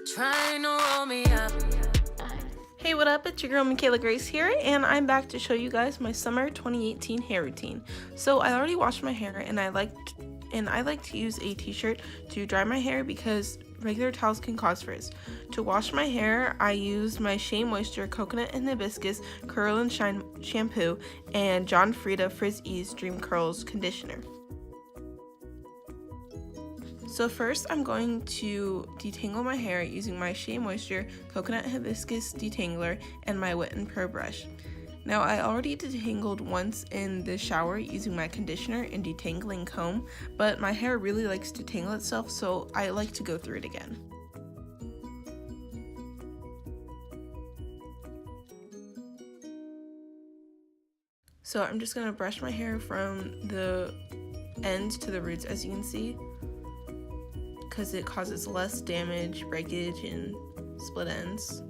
Trying to roll me up. Hey, what up? It's your girl McCayla Grace here, and I'm back to show you guys my summer 2018 hair routine. So I already washed my hair, and I like to use a t-shirt to dry my hair because regular towels can cause frizz. To wash my hair, I used my Shea Moisture Coconut and Hibiscus Curl and Shine shampoo and John Frieda Frizz Ease Dream Curls conditioner. So first, I'm going to detangle my hair using my Shea Moisture Coconut Hibiscus Detangler and my Wet n Pro brush. Now, I already detangled once in the shower using my conditioner and detangling comb, but my hair really likes to tangle itself, so I like to go through it again. So I'm just going to brush my hair from the ends to the roots, as you can see, because it causes less damage, breakage, and split ends.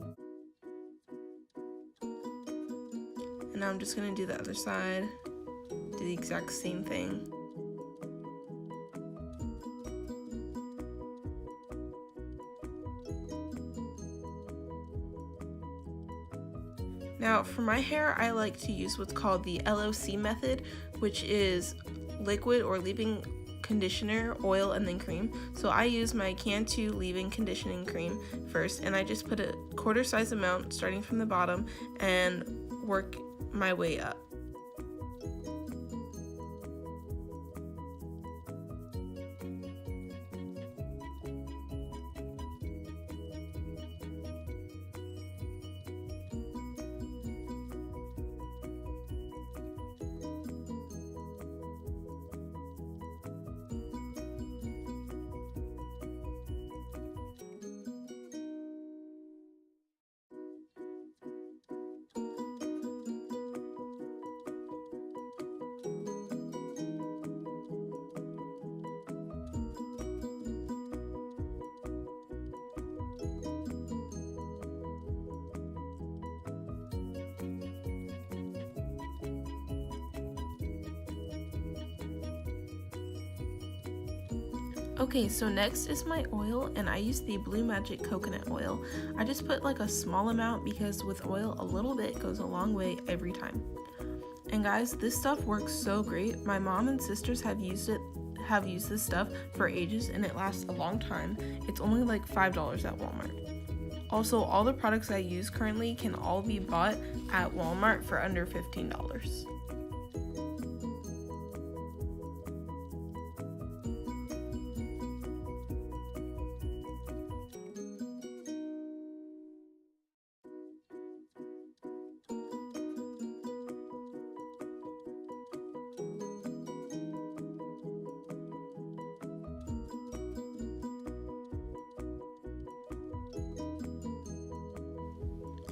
And now I'm just going to do the other side, do the exact same thing. Now for my hair, I like to use what's called the Loc method, which is liquid or leave-in conditioner, oil, and then cream. So I use my Cantu leave-in conditioning cream first, and I just put a quarter size amount starting from the bottom and work my way up. Okay, so next is my oil, and I use the Blue Magic coconut oil. I just put like a small amount because with oil, a little bit goes a long way every time. And guys, this stuff works so great. My mom and sisters have used this stuff for ages, and it lasts a long time. It's only like $5 at Walmart. Also, all the products I use currently can all be bought at Walmart for under $15.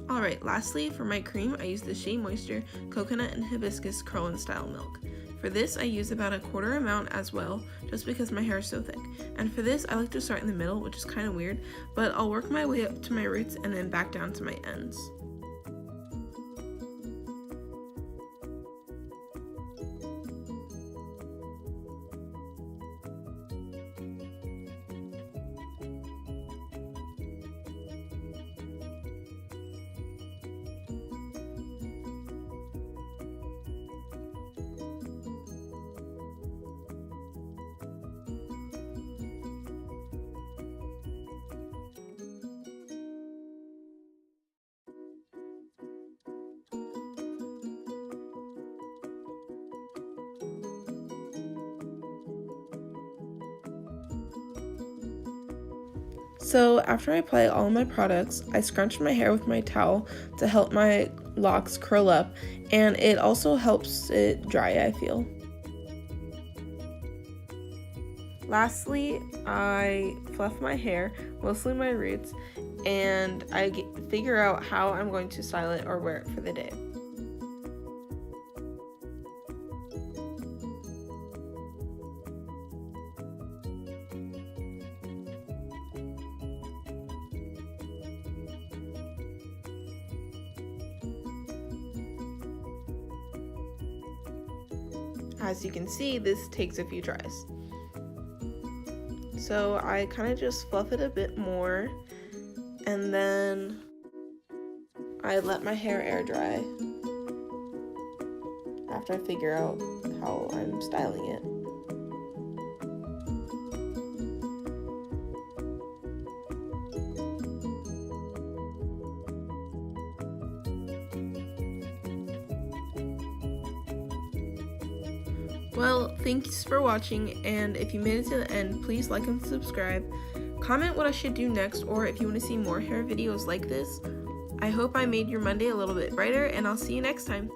Alright, lastly, for my cream, I use the Shea Moisture Coconut and Hibiscus Curl and Style Milk. For this, I use about a quarter amount as well, just because my hair is so thick. And for this, I like to start in the middle, which is kind of weird, but I'll work my way up to my roots and then back down to my ends. So after I apply all of my products, I scrunch my hair with my towel to help my locks curl up, and it also helps it dry, I feel. Lastly, I fluff my hair, mostly my roots, and I figure out how I'm going to style it or wear it for the day. As you can see, this takes a few tries. So I kind of just fluff it a bit more and then I let my hair air dry after I figure out how I'm styling it. Well, thanks for watching, and if you made it to the end, please like and subscribe. Comment what I should do next, or if you want to see more hair videos like this. I hope I made your Monday a little bit brighter, and I'll see you next time.